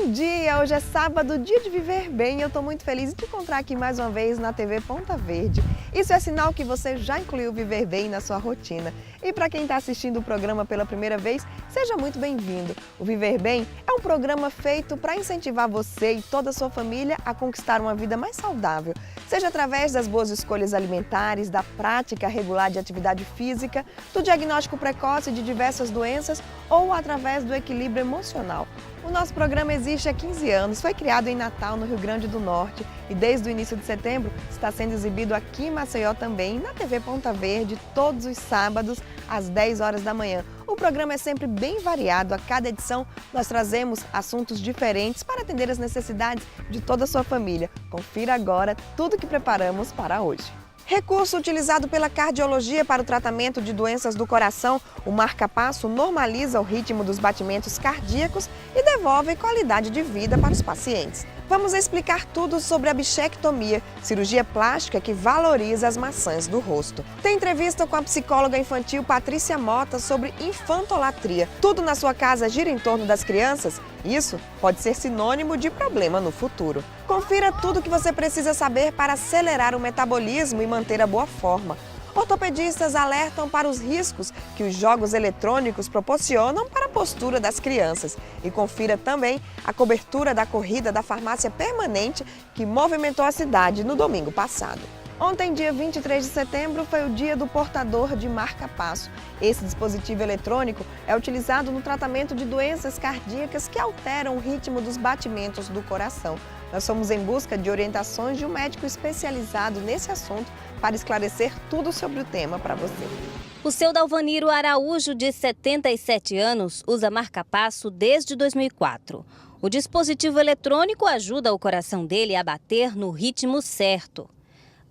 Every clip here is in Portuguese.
Bom dia! Hoje é sábado, dia de viver bem e eu estou muito feliz de te encontrar aqui mais uma vez na TV Ponta Verde. Isso é sinal que você já incluiu viver bem na sua rotina. E para quem está assistindo o programa pela primeira vez, seja muito bem-vindo. O Viver Bem é um programa feito para incentivar você e toda a sua família a conquistar uma vida mais saudável. Seja através das boas escolhas alimentares, da prática regular de atividade física, do diagnóstico precoce de diversas doenças ou através do equilíbrio emocional. O nosso programa existe há 15 anos, foi criado em Natal, no Rio Grande do Norte e desde o início de setembro está sendo exibido aqui em Maceió também, na TV Ponta Verde, todos os sábados às 10 horas da manhã. O programa é sempre bem variado, a cada edição nós trazemos assuntos diferentes para atender as necessidades de toda a sua família. Confira agora tudo que preparamos para hoje. Recurso utilizado pela cardiologia para o tratamento de doenças do coração, o marca-passo normaliza o ritmo dos batimentos cardíacos e devolve qualidade de vida para os pacientes. Vamos explicar tudo sobre a bichectomia, cirurgia plástica que valoriza as maçãs do rosto. Tem entrevista com a psicóloga infantil Patrícia Mota sobre infantolatria. Tudo na sua casa gira em torno das crianças? Isso pode ser sinônimo de problema no futuro. Confira tudo o que você precisa saber para acelerar o metabolismo e manter a boa forma. Ortopedistas alertam para os riscos que os jogos eletrônicos proporcionam para a postura das crianças. E confira também a cobertura da corrida da farmácia permanente que movimentou a cidade no domingo passado. Ontem, dia 23 de setembro, foi o dia do portador de marca-passo. Esse dispositivo eletrônico é utilizado no tratamento de doenças cardíacas que alteram o ritmo dos batimentos do coração. Nós fomos em busca de orientações de um médico especializado nesse assunto para esclarecer tudo sobre o tema para você. O seu Dalvaniro Araújo, de 77 anos, usa marca-passo desde 2004. O dispositivo eletrônico ajuda o coração dele a bater no ritmo certo.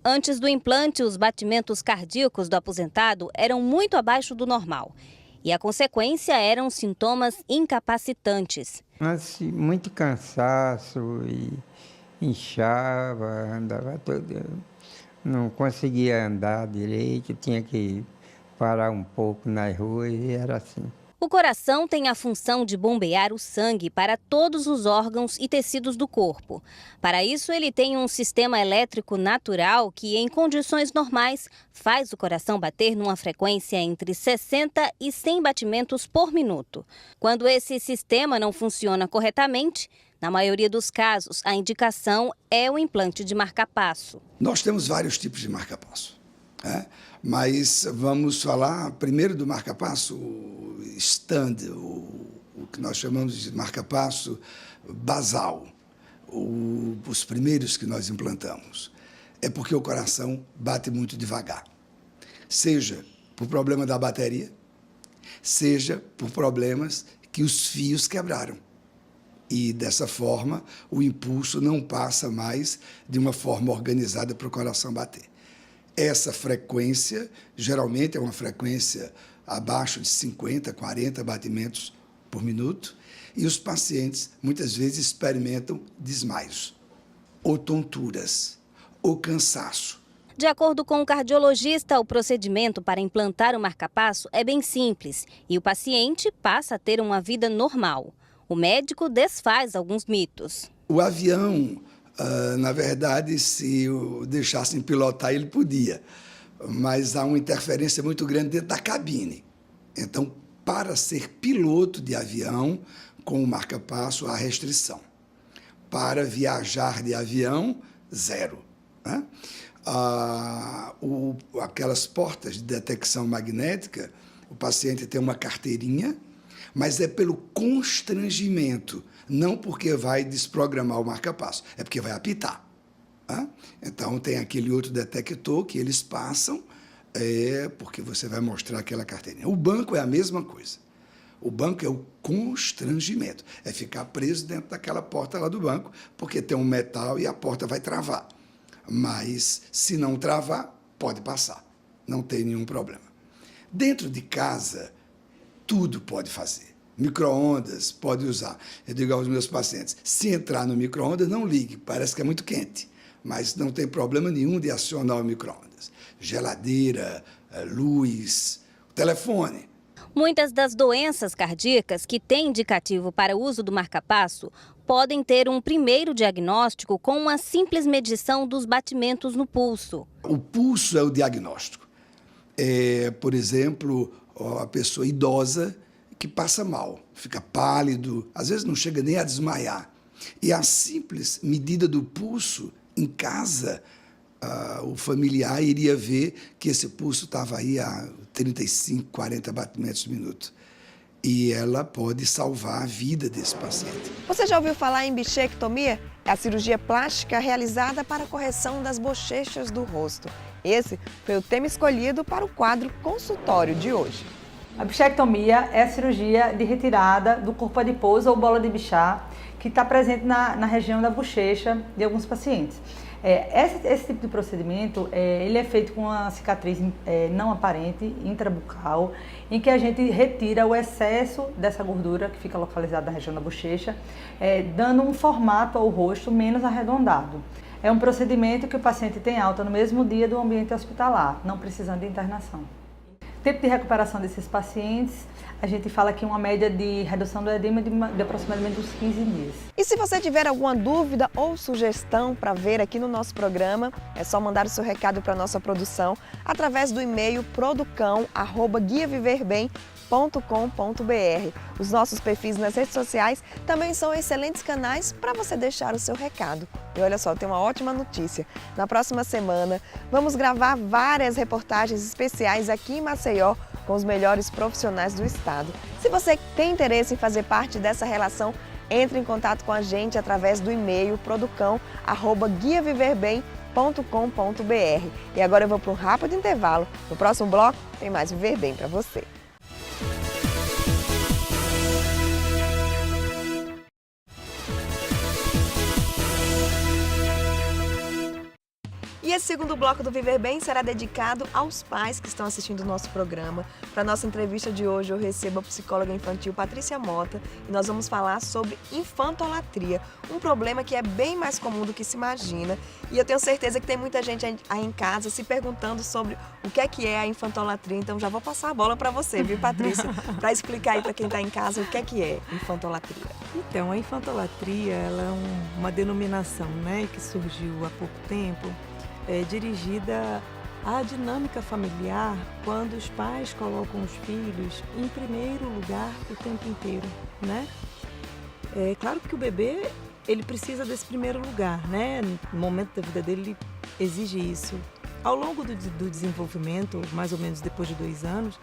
Antes do implante, os batimentos cardíacos do aposentado eram muito abaixo do normal. E a consequência eram sintomas incapacitantes. Mas muito cansaço e inchava, andava todo, não conseguia andar direito, tinha que parar um pouco nas ruas e era assim. O coração tem a função de bombear o sangue para todos os órgãos e tecidos do corpo. Para isso, ele tem um sistema elétrico natural que, em condições normais, faz o coração bater numa frequência entre 60 e 100 batimentos por minuto. Quando esse sistema não funciona corretamente, na maioria dos casos, a indicação é o implante de marca-passo. Nós temos vários tipos de marca-passo, né? Mas vamos falar primeiro do marca-passo stand, o que nós chamamos de marca-passo basal, os primeiros que nós implantamos. É porque o coração bate muito devagar, seja por problema da bateria, seja por problemas que os fios quebraram. E, dessa forma, o impulso não passa mais de uma forma organizada para o coração bater. Essa frequência, geralmente, é uma frequência abaixo de 50, 40 batimentos por minuto, e os pacientes, muitas vezes, experimentam desmaios, ou tonturas, ou cansaço. De acordo com o cardiologista, o procedimento para implantar o marca-passo é bem simples e o paciente passa a ter uma vida normal. O médico desfaz alguns mitos. O avião, na verdade, se o deixassem pilotar, ele podia, mas há uma interferência muito grande dentro da cabine. Então, para ser piloto de avião, com o marca-passo, há restrição. Para viajar de avião, zero, né? Aquelas portas de detecção magnética, o paciente tem uma carteirinha, mas é pelo constrangimento, não porque vai desprogramar o marca-passo, é porque vai apitar. Tá? Então, tem aquele outro detector que eles passam, porque você vai mostrar aquela carteirinha. O banco é a mesma coisa. O banco é o constrangimento, é ficar preso dentro daquela porta lá do banco, porque tem um metal e a porta vai travar. Mas, se não travar, pode passar, não tem nenhum problema. Dentro de casa, tudo pode fazer. Micro-ondas pode usar. Eu digo aos meus pacientes, se entrar no micro-ondas, não ligue, parece que é muito quente, mas não tem problema nenhum de acionar o micro-ondas. Geladeira, luz, telefone, Muitas das doenças cardíacas que têm indicativo para o uso do marca-passo podem ter um primeiro diagnóstico com uma simples medição dos batimentos no pulso. O pulso é o diagnóstico. Por exemplo, a pessoa idosa que passa mal, fica pálido, às vezes não chega nem a desmaiar. E a simples medida do pulso em casa, o familiar iria ver que esse pulso estava aí a 35, 40 batimentos por minuto. E ela pode salvar a vida desse paciente. Você já ouviu falar em bichectomia? É a cirurgia plástica realizada para a correção das bochechas do rosto. Esse foi o tema escolhido para o quadro consultório de hoje. A bichectomia é a cirurgia de retirada do corpo adiposo ou bola de Bichat, que está presente na região da bochecha de alguns pacientes. Esse tipo de procedimento ele é feito com uma cicatriz não aparente, intrabucal, em que a gente retira o excesso dessa gordura que fica localizada na região da bochecha, dando um formato ao rosto menos arredondado. É um procedimento que o paciente tem alta no mesmo dia do ambiente hospitalar, não precisando de internação. Tempo de recuperação desses pacientes, a gente fala aqui uma média de redução do edema de aproximadamente uns 15 dias. E se você tiver alguma dúvida ou sugestão para ver aqui no nosso programa, é só mandar o seu recado para a nossa produção através do e-mail producão@guiaviverbem.com.br. Os nossos perfis nas redes sociais também são excelentes canais para você deixar o seu recado. E olha só, tem uma ótima notícia. Na próxima semana, vamos gravar várias reportagens especiais aqui em Maceió com os melhores profissionais do estado. Se você tem interesse em fazer parte dessa relação, entre em contato com a gente através do e-mail producão@guiaviverbem.com.br. E agora eu vou para um rápido intervalo. No próximo bloco, tem mais Viver Bem para você. E esse segundo bloco do Viver Bem será dedicado aos pais que estão assistindo o nosso programa. Para a nossa entrevista de hoje, eu recebo a psicóloga infantil Patrícia Mota e nós vamos falar sobre infantolatria, um problema que é bem mais comum do que se imagina. E eu tenho certeza que tem muita gente aí em casa se perguntando sobre o que é a infantolatria. Então já vou passar a bola para você, viu, Patrícia? Para explicar aí para quem está em casa o que é infantolatria. Então, a infantolatria ela é uma denominação, né, que surgiu há pouco tempo, dirigida à dinâmica familiar quando os pais colocam os filhos em primeiro lugar o tempo inteiro, né? É claro que o bebê ele precisa desse primeiro lugar, né? No momento da vida dele ele exige isso. Ao longo do desenvolvimento, mais ou menos depois de 2 anos,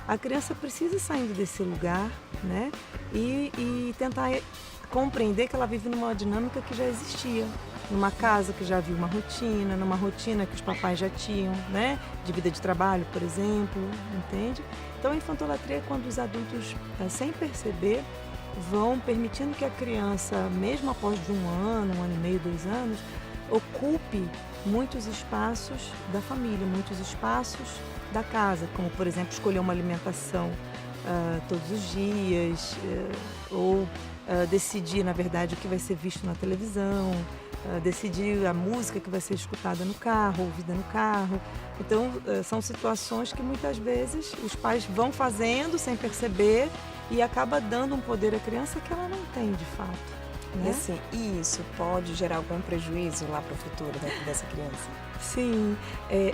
a criança precisa ir saindo desse lugar, né? E tentar compreender que ela vive numa dinâmica que já existia, numa casa que já havia uma rotina, numa rotina que os papais já tinham, né? De vida de trabalho, por exemplo, entende? Então a infantolatria é quando os adultos, sem perceber, vão permitindo que a criança, mesmo após de 1 ano, 1 ano e meio, 2 anos, ocupe muitos espaços da família, muitos espaços da casa, como por exemplo escolher uma alimentação todos os dias, ou decidir, na verdade, o que vai ser visto na televisão, decidir a música que vai ser escutada no carro, ouvida no carro. Então, são situações que muitas vezes os pais vão fazendo sem perceber e acaba dando um poder à criança que ela não tem de fato. Né? E assim, isso pode gerar algum prejuízo lá para o futuro dessa criança? Sim,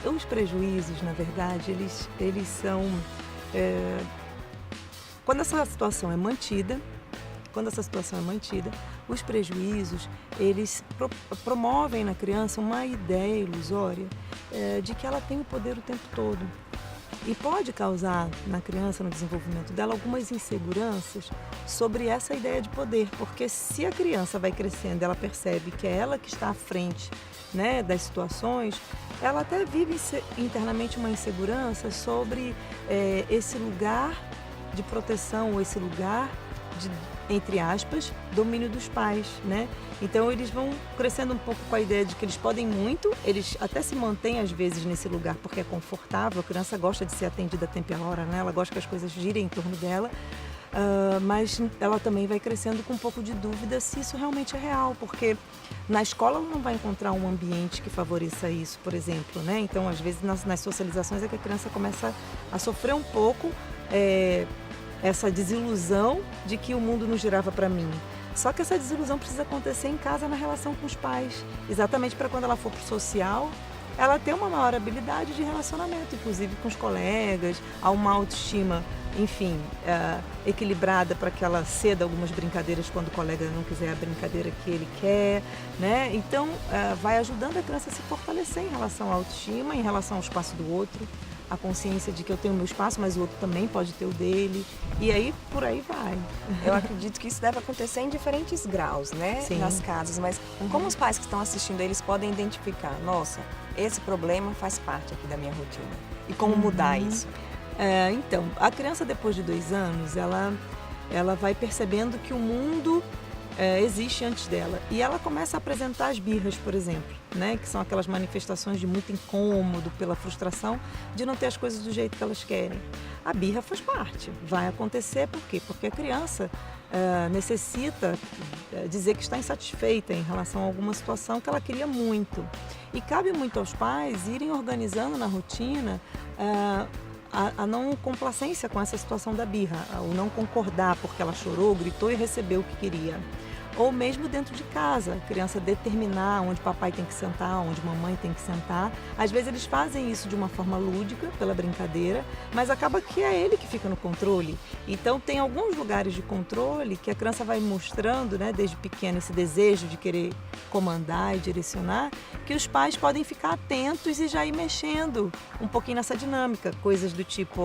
os prejuízos, na verdade, eles são... Quando essa situação é mantida, os prejuízos, eles promovem na criança uma ideia ilusória de que ela tem o poder o tempo todo. E pode causar na criança, no desenvolvimento dela, algumas inseguranças sobre essa ideia de poder. Porque se a criança vai crescendo, ela percebe que é ela que está à frente, né, das situações, ela até vive internamente uma insegurança sobre esse lugar de proteção, ou esse lugar de, entre aspas, domínio dos pais, né? Então eles vão crescendo um pouco com a ideia de que eles podem muito, eles até se mantêm às vezes nesse lugar porque é confortável, a criança gosta de ser atendida a tempo e a hora, né? Ela gosta que as coisas girem em torno dela, mas ela também vai crescendo com um pouco de dúvida se isso realmente é real, porque na escola ela não vai encontrar um ambiente que favoreça isso, por exemplo, né? Então às vezes nas socializações é que a criança começa a sofrer um pouco essa desilusão de que o mundo não girava para mim. Só que essa desilusão precisa acontecer em casa, na relação com os pais. Exatamente para quando ela for para o social, ela ter uma maior habilidade de relacionamento, inclusive com os colegas, há uma autoestima, enfim, equilibrada para que ela ceda algumas brincadeiras quando o colega não quiser a brincadeira que ele quer, né? Então, vai ajudando a criança a se fortalecer em relação à autoestima, em relação ao espaço do outro, a consciência de que eu tenho o meu espaço, mas o outro também pode ter o dele, e aí por aí vai. Eu acredito que isso deve acontecer em diferentes graus, né? Sim. Nas casas, mas como os pais que estão assistindo, eles podem identificar, nossa, esse problema faz parte aqui da minha rotina, e como mudar isso? Então, a criança depois de 2 anos, ela vai percebendo que o mundo existe antes dela. E ela começa a apresentar as birras, por exemplo, né? Que são aquelas manifestações de muito incômodo pela frustração de não ter as coisas do jeito que elas querem. A birra faz parte, vai acontecer, por quê? Porque a criança necessita dizer que está insatisfeita em relação a alguma situação que ela queria muito. E cabe muito aos pais irem organizando na rotina a não complacência com essa situação da birra, o não concordar porque ela chorou, gritou e recebeu o que queria. Ou mesmo dentro de casa, a criança determinar onde papai tem que sentar, onde mamãe tem que sentar. Às vezes eles fazem isso de uma forma lúdica, pela brincadeira, mas acaba que é ele que fica no controle. Então tem alguns lugares de controle que a criança vai mostrando, né, desde pequena, esse desejo de querer comandar e direcionar, que os pais podem ficar atentos e já ir mexendo um pouquinho nessa dinâmica. Coisas do tipo,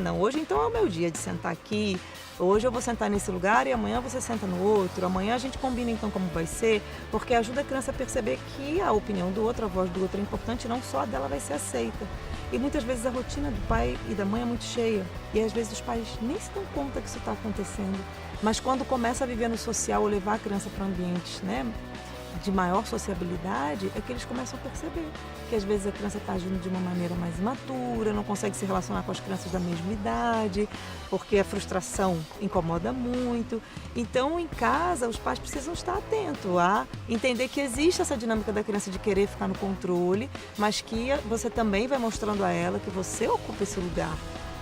não, hoje então é o meu dia de sentar aqui, hoje eu vou sentar nesse lugar e amanhã você senta no outro, amanhã a gente combina então como vai ser, porque ajuda a criança a perceber que a opinião do outro, a voz do outro é importante, não só a dela vai ser aceita. E muitas vezes a rotina do pai e da mãe é muito cheia, e às vezes os pais nem se dão conta que isso está acontecendo. Mas quando começa a viver no social ou levar a criança para ambientes, né, de maior sociabilidade, é que eles começam a perceber que às vezes a criança está agindo de uma maneira mais imatura, não consegue se relacionar com as crianças da mesma idade, porque a frustração incomoda muito. Então, em casa, os pais precisam estar atentos a entender que existe essa dinâmica da criança de querer ficar no controle, mas que você também vai mostrando a ela que você ocupa esse lugar,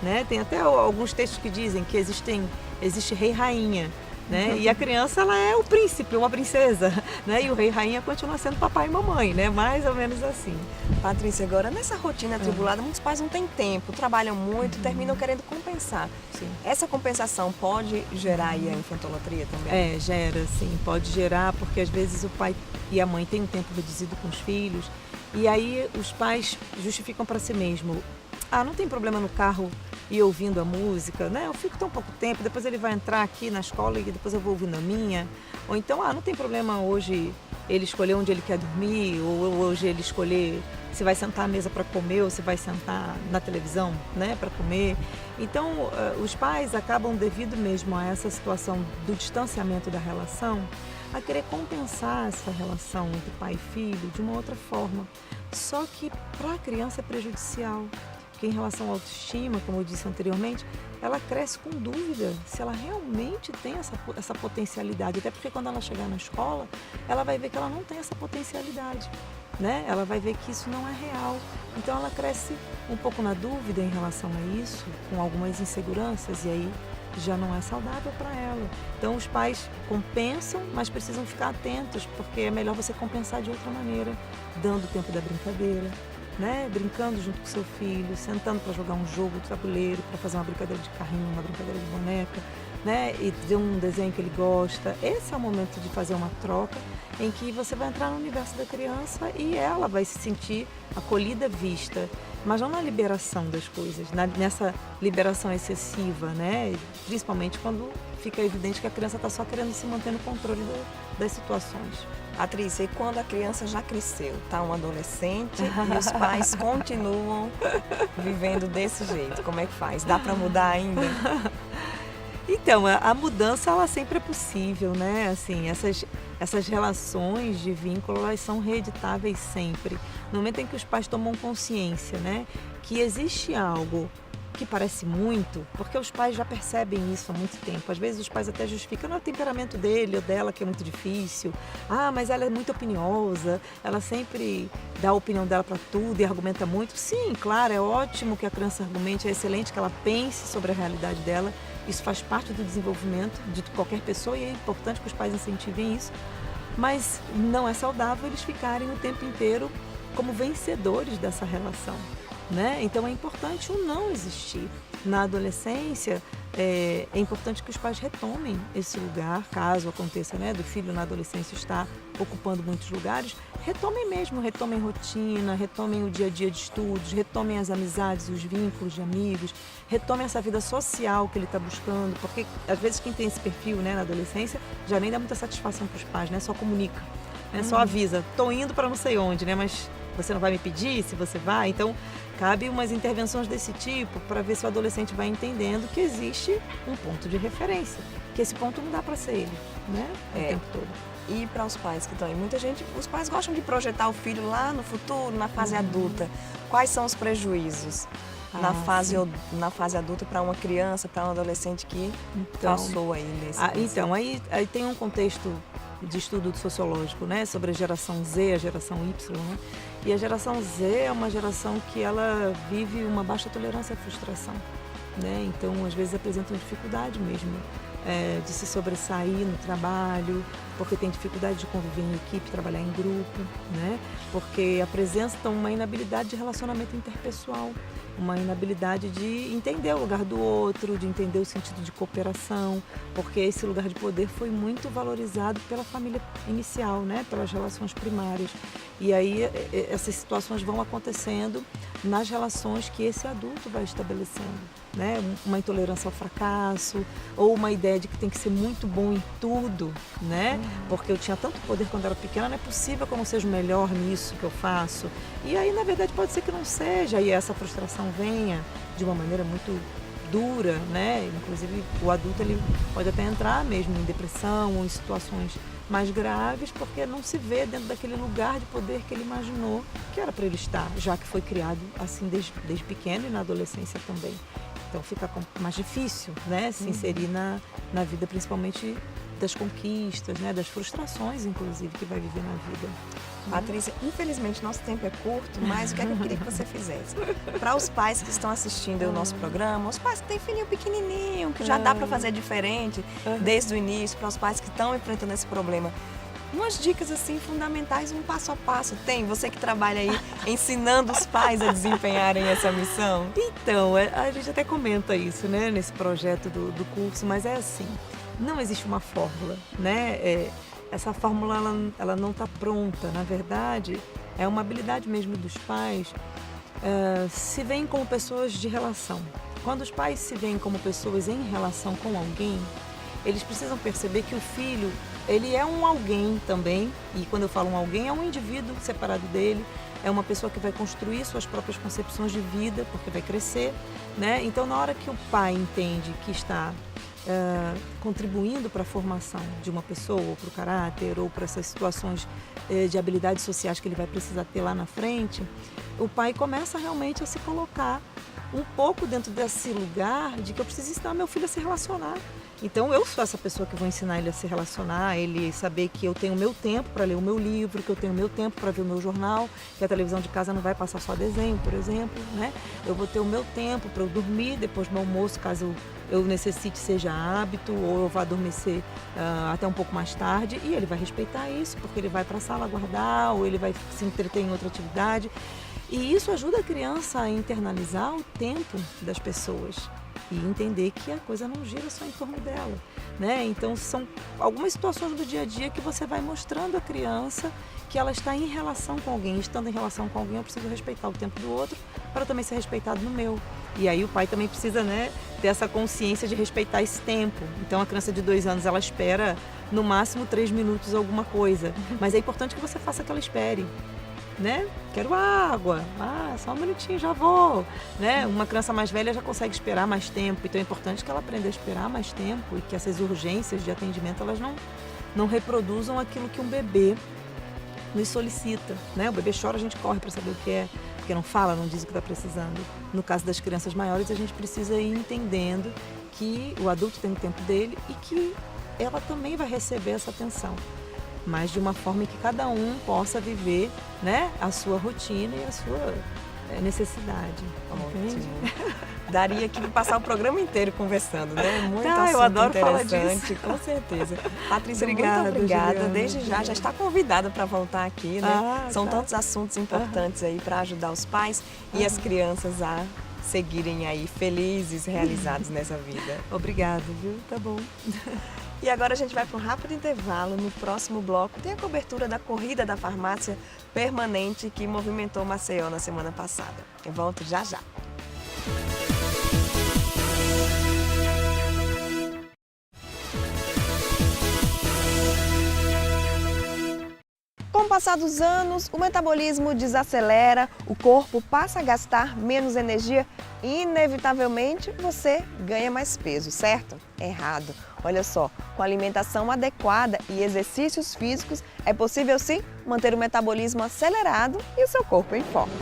né? Tem até alguns textos que dizem que existe rei e rainha, né? E a criança, ela é o príncipe, uma princesa, né? E o rei e rainha continua sendo papai e mamãe, né? Mais ou menos assim. Patrícia, agora nessa rotina atribulada, muitos pais não têm tempo, trabalham muito, terminam querendo compensar. Sim. Essa compensação pode gerar aí a infantolatria também? Gera, sim, pode gerar, porque às vezes o pai e a mãe têm um tempo reduzido com os filhos, e aí os pais justificam para si mesmo, não tem problema no carro ir ouvindo a música, né? Eu fico tão pouco tempo, depois ele vai entrar aqui na escola e depois eu vou ouvindo a minha. Ou então, não tem problema hoje ele escolher onde ele quer dormir, ou hoje ele escolher se vai sentar à mesa para comer ou se vai sentar na televisão, né, para comer. Então, os pais acabam, devido mesmo a essa situação do distanciamento da relação, a querer compensar essa relação entre pai e filho de uma outra forma. Só que para a criança é prejudicial. Porque em relação à autoestima, como eu disse anteriormente, ela cresce com dúvida se ela realmente tem essa potencialidade. Até porque quando ela chegar na escola, ela vai ver que ela não tem essa potencialidade, né? Ela vai ver que isso não é real. Então ela cresce um pouco na dúvida em relação a isso, com algumas inseguranças, e aí já não é saudável para ela. Então os pais compensam, mas precisam ficar atentos, porque é melhor você compensar de outra maneira, dando o tempo da brincadeira, né? Brincando junto com seu filho, sentando para jogar um jogo de tabuleiro, para fazer uma brincadeira de carrinho, uma brincadeira de boneca, né? E de um desenho que ele gosta. Esse é o momento de fazer uma troca em que você vai entrar no universo da criança e ela vai se sentir acolhida, vista, mas não na liberação das coisas, nessa liberação excessiva, né? Principalmente quando fica evidente que a criança está só querendo se manter no controle das situações. Patrícia, e quando a criança já cresceu, está um adolescente e os pais continuam vivendo desse jeito, como é que faz? Dá para mudar ainda? Então, a mudança, ela sempre é possível, né? Assim, essas relações de vínculo, elas são reeditáveis sempre. No momento em que os pais tomam consciência, né? Que existe algo que parece muito, porque os pais já percebem isso há muito tempo. Às vezes os pais até justificam, não, é o temperamento dele ou dela que é muito difícil. Ah, mas ela é muito opiniosa, ela sempre dá a opinião dela para tudo e argumenta muito. Sim, claro, é ótimo que a criança argumente, é excelente que ela pense sobre a realidade dela. Isso faz parte do desenvolvimento de qualquer pessoa e é importante que os pais incentivem isso. Mas não é saudável eles ficarem o tempo inteiro como vencedores dessa relação, né? Então é importante o não existir. Na adolescência, é importante que os pais retomem esse lugar, caso aconteça, né, do filho na adolescência estar ocupando muitos lugares, retomem mesmo, retomem rotina, retomem o dia a dia de estudos, retomem as amizades, os vínculos de amigos, retomem essa vida social que ele está buscando, porque às vezes quem tem esse perfil, né, na adolescência já nem dá muita satisfação para os pais, né, só comunica, né, só avisa, tô indo para não sei onde, né, mas você não vai me pedir se você vai, então cabe umas intervenções desse tipo para ver se o adolescente vai entendendo que existe um ponto de referência, que esse ponto não dá para ser ele, né, o tempo todo. E para os pais que estão aí, muita gente, os pais gostam de projetar o filho lá no futuro, na fase adulta. Quais são os prejuízos na fase adulta para uma criança, para um adolescente que passou aí nesse... Então, aí tem um contexto de estudo sociológico, né, sobre a geração Z, a geração Y, né? E a geração Z é uma geração que ela vive uma baixa tolerância à frustração, né? Então, às vezes apresentam dificuldade mesmo de se sobressair no trabalho, porque tem dificuldade de conviver em equipe, trabalhar em grupo, né? Porque apresentam uma inabilidade de relacionamento interpessoal, uma inabilidade de entender o lugar do outro, de entender o sentido de cooperação, porque esse lugar de poder foi muito valorizado pela família inicial, né? Pelas relações primárias. E aí essas situações vão acontecendo nas relações que esse adulto vai estabelecendo, né? Uma intolerância ao fracasso, ou uma ideia de que tem que ser muito bom em tudo, né? Porque eu tinha tanto poder quando era pequena, não é possível que eu não seja o melhor nisso que eu faço. E aí, na verdade, pode ser que não seja, e essa frustração venha de uma maneira muito dura, né? Inclusive, o adulto ele pode até entrar mesmo em depressão ou em situações mais graves, porque não se vê dentro daquele lugar de poder que ele imaginou que era para ele estar, já que foi criado assim desde pequeno e na adolescência também. Então fica mais difícil, né, se inserir na vida, principalmente das conquistas, né, das frustrações, inclusive, que vai viver na vida. Patrícia, infelizmente nosso tempo é curto, mas o que é que eu queria que você fizesse? Para os pais que estão assistindo o nosso programa, os pais que têm filhinho pequenininho, que já dá para fazer diferente desde o início, para os pais que estão enfrentando esse problema, umas dicas assim fundamentais, um passo a passo. Tem você que trabalha aí ensinando os pais a desempenharem essa missão? Então, a gente até comenta isso, né, nesse projeto do curso, mas é assim, não existe uma fórmula, né? Essa fórmula ela não está pronta, na verdade, é uma habilidade mesmo dos pais se veem como pessoas de relação. Quando os pais se veem como pessoas em relação com alguém, eles precisam perceber que o filho, ele é um alguém também, e quando eu falo um alguém, é um indivíduo separado dele, é uma pessoa que vai construir suas próprias concepções de vida, porque vai crescer, né? Então, na hora que o pai entende que está contribuindo para a formação de uma pessoa, ou para o caráter, ou para essas situações de habilidades sociais que ele vai precisar ter lá na frente, o pai começa realmente a se colocar um pouco dentro desse lugar de que eu preciso ensinar meu filho a se relacionar. Então eu sou essa pessoa que vou ensinar ele a se relacionar, ele saber que eu tenho o meu tempo para ler o meu livro, que eu tenho o meu tempo para ver o meu jornal, que a televisão de casa não vai passar só desenho, por exemplo, né? Eu vou ter o meu tempo para eu dormir depois do meu almoço, caso eu necessite, seja hábito, ou eu vá adormecer até um pouco mais tarde, e ele vai respeitar isso, porque ele vai para a sala guardar, ou ele vai se entreter em outra atividade. E isso ajuda a criança a internalizar o tempo das pessoas e entender que a coisa não gira só em torno dela, né? Então são algumas situações do dia a dia que você vai mostrando à criança que ela está em relação com alguém. Estando em relação com alguém, eu preciso respeitar o tempo do outro para também ser respeitado no meu. E aí o pai também precisa, né, ter essa consciência de respeitar esse tempo. Então a criança de 2 anos, ela espera no máximo 3 minutos alguma coisa, mas é importante que você faça que ela espere. Né? Quero água, só um minutinho, já vou, né? Uma criança mais velha já consegue esperar mais tempo, então é importante que ela aprenda a esperar mais tempo e que essas urgências de atendimento elas não reproduzam aquilo que um bebê nos solicita, né? O bebê chora, a gente corre para saber o que é, porque não fala, não diz o que está precisando. No caso das crianças maiores, a gente precisa ir entendendo que o adulto tem o tempo dele e que ela também vai receber essa atenção, mas de uma forma que cada um possa viver, né, a sua rotina e a sua necessidade. Entende? Daria aqui para passar o programa inteiro conversando, né? Muito eu assunto adoro falar interessante, disso. com certeza. Patrícia, Obrigada, muito obrigada. Juliana. Desde já está convidada para voltar aqui, né? São tantos assuntos importantes aí para ajudar os pais e as crianças a seguirem aí felizes, realizados nessa vida. Obrigada, viu? Tá bom. E agora a gente vai para um rápido intervalo. No próximo bloco tem a cobertura da Corrida da Farmácia Permanente que movimentou Maceió na semana passada. Eu volto já já. Com o passar dos anos, o metabolismo desacelera, o corpo passa a gastar menos energia e, inevitavelmente, você ganha mais peso, certo? Errado. Olha só, com alimentação adequada e exercícios físicos, é possível sim manter o metabolismo acelerado e o seu corpo em forma.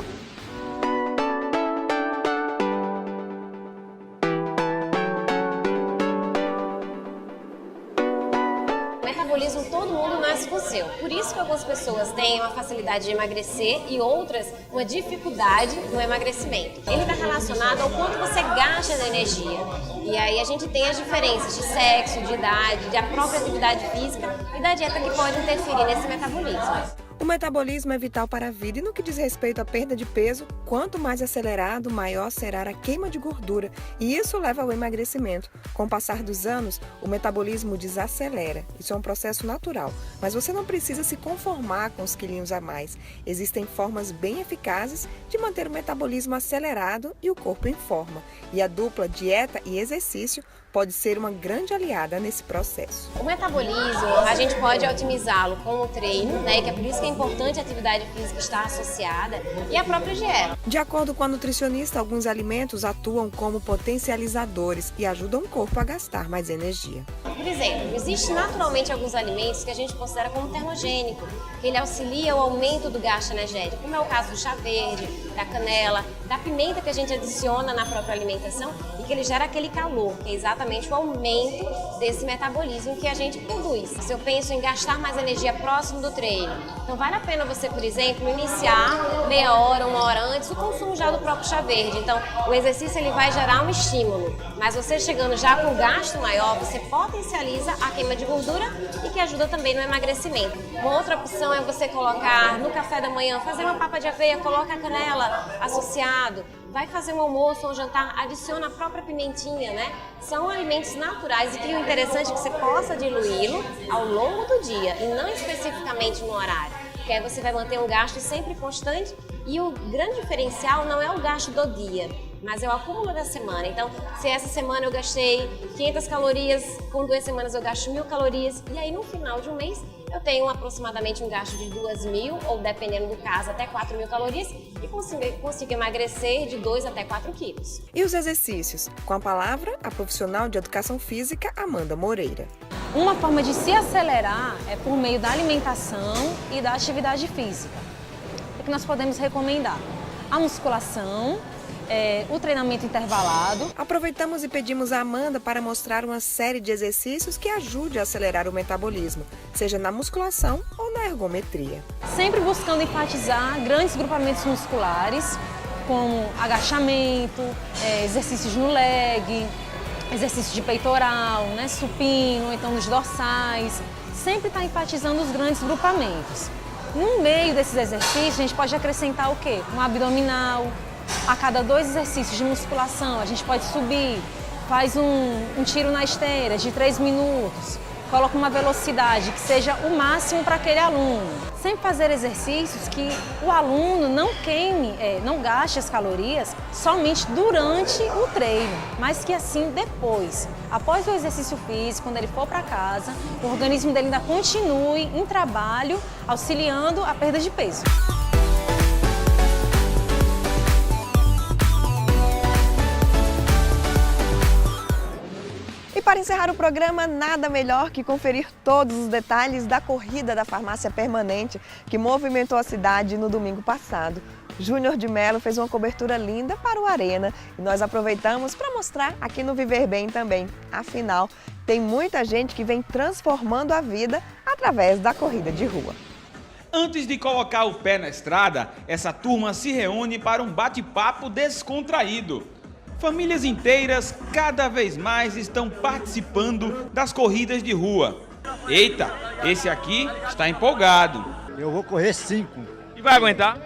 Metabolismo, todo mundo nasce com o seu. Por isso que algumas pessoas têm uma facilidade de emagrecer e outras uma dificuldade no emagrecimento. Ele está relacionado ao quanto você gasta de energia. E aí a gente tem as diferenças de sexo, de idade, da própria atividade física e da dieta que pode interferir nesse metabolismo. O metabolismo é vital para a vida e no que diz respeito à perda de peso, quanto mais acelerado, maior será a queima de gordura e isso leva ao emagrecimento. Com o passar dos anos, o metabolismo desacelera. Isso é um processo natural, mas você não precisa se conformar com os quilinhos a mais. Existem formas bem eficazes de manter o metabolismo acelerado e o corpo em forma. E a dupla dieta e exercício pode ser uma grande aliada nesse processo. O metabolismo, a gente pode otimizá-lo com o treino, né, que é por isso que é importante a atividade física estar associada, e a própria dieta. De acordo com a nutricionista, alguns alimentos atuam como potencializadores e ajudam o corpo a gastar mais energia. Por exemplo, existe naturalmente alguns alimentos que a gente considera como termogênico, que ele auxilia o aumento do gasto energético, como é o caso do chá verde, da canela, da pimenta que a gente adiciona na própria alimentação e que ele gera aquele calor, que é exatamente o aumento desse metabolismo que a gente produz. Se eu penso em gastar mais energia próximo do treino, então vale a pena você, por exemplo, iniciar meia hora, uma hora antes o consumo já do próprio chá verde. Então, o exercício ele vai gerar um estímulo, mas você chegando já com gasto maior, você potencializa a queima de gordura e que ajuda também no emagrecimento. Uma outra opção é você colocar no café da manhã, fazer uma papa de aveia, coloca a canela associado. Vai fazer um almoço ou um jantar, adiciona a própria pimentinha, né? São alimentos naturais e que o interessante é que você possa diluí-lo ao longo do dia e não especificamente no horário. Porque aí você vai manter um gasto sempre constante e o grande diferencial não é o gasto do dia, mas é o acúmulo da semana. Então, se essa semana eu gastei 500 calorias, com 2 semanas eu gasto 1.000 calorias e aí no final de um mês eu tenho aproximadamente um gasto de 2.000 ou dependendo do caso até 4.000 calorias e consigo emagrecer de 2 até 4 quilos. E os exercícios? Com a palavra, a profissional de educação física, Amanda Moreira. Uma forma de se acelerar é por meio da alimentação e da atividade física. O que nós podemos recomendar? A musculação, o treinamento intervalado. Aproveitamos e pedimos a Amanda para mostrar uma série de exercícios que ajude a acelerar o metabolismo, seja na musculação ou na ergometria. Sempre buscando enfatizar grandes grupamentos musculares, como agachamento, exercícios no leg, exercício de peitoral, né, supino, então nos dorsais. Sempre está enfatizando os grandes grupamentos. No meio desses exercícios, a gente pode acrescentar o quê? Um abdominal. A cada 2 exercícios de musculação, a gente pode subir, faz um tiro na esteira de 3 minutos, coloca uma velocidade que seja o máximo para aquele aluno. Sempre fazer exercícios que o aluno não queime, não gaste as calorias somente durante o treino, mas que assim depois, após o exercício físico, quando ele for para casa, o organismo dele ainda continue em trabalho, auxiliando a perda de peso. E para encerrar o programa, nada melhor que conferir todos os detalhes da Corrida da Farmácia Permanente, que movimentou a cidade no domingo passado. Júnior de Mello fez uma cobertura linda para o Arena e nós aproveitamos para mostrar aqui no Viver Bem também. Afinal, tem muita gente que vem transformando a vida através da corrida de rua. Antes de colocar o pé na estrada, essa turma se reúne para um bate-papo descontraído. Famílias inteiras cada vez mais estão participando das corridas de rua. Eita, esse aqui está empolgado. Eu vou correr 5. E vai aguentar?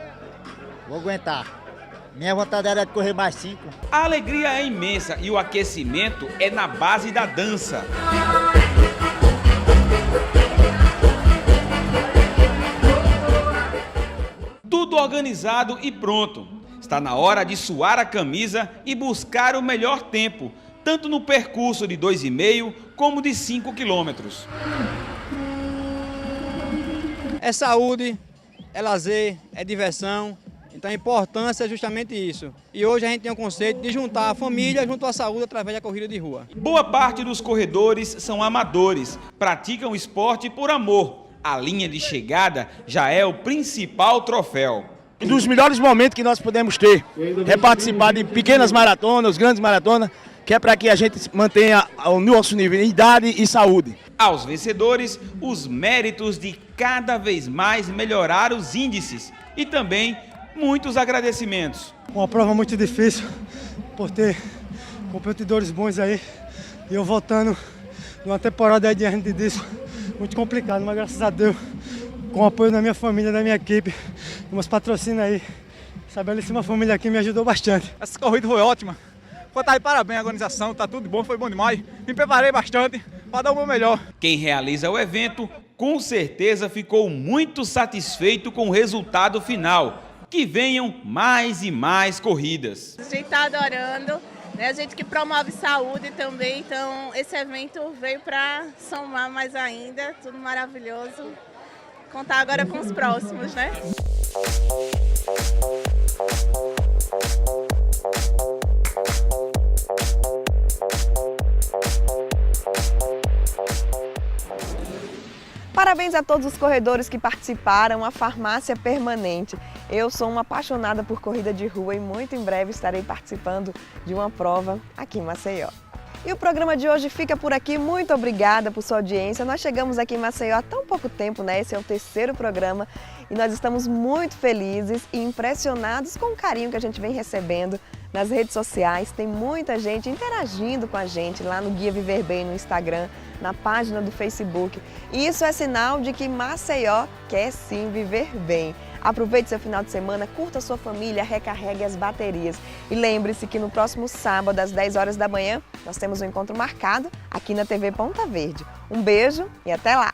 Vou aguentar. Minha vontade era de correr mais 5. A alegria é imensa e o aquecimento é na base da dança. Tudo organizado e pronto. Está na hora de suar a camisa e buscar o melhor tempo, tanto no percurso de 2,5 como de 5 quilômetros. É saúde, é lazer, é diversão, então a importância é justamente isso. E hoje a gente tem o conceito de juntar a família junto à saúde através da corrida de rua. Boa parte dos corredores são amadores, praticam o esporte por amor. A linha de chegada já é o principal troféu. Um dos melhores momentos que nós podemos ter é participar de pequenas maratonas, grandes maratonas, que é para que a gente mantenha o nosso nível de idade e saúde. Aos vencedores, os méritos de cada vez mais melhorar os índices e também muitos agradecimentos. Uma prova muito difícil, por ter competidores bons aí, e eu voltando numa temporada aí diante disso, muito complicado, mas graças a Deus, com o apoio da minha família, da minha equipe, meus patrocínios aí, essa belíssima família aqui me ajudou bastante. Essa corrida foi ótima, foi tá de parabéns a organização, tá tudo bom, foi bom demais, me preparei bastante para dar o meu melhor. Quem realiza o evento, com certeza ficou muito satisfeito com o resultado final. Que venham mais e mais corridas. A gente está adorando, né? A gente que promove saúde também, então esse evento veio para somar mais ainda, tudo maravilhoso. Contar agora com os próximos, né? Parabéns a todos os corredores que participaram, a Farmácia Permanente. Eu sou uma apaixonada por corrida de rua e muito em breve estarei participando de uma prova aqui em Maceió. E o programa de hoje fica por aqui. Muito obrigada por sua audiência. Nós chegamos aqui em Maceió há tão pouco tempo, né? Esse é o 3º programa e nós estamos muito felizes e impressionados com o carinho que a gente vem recebendo nas redes sociais. Tem muita gente interagindo com a gente lá no Guia Viver Bem no Instagram, na página do Facebook. E isso é sinal de que Maceió quer sim viver bem. Aproveite seu final de semana, curta sua família, recarregue as baterias. E lembre-se que no próximo sábado, às 10 horas da manhã, nós temos um encontro marcado aqui na TV Ponta Verde. Um beijo e até lá!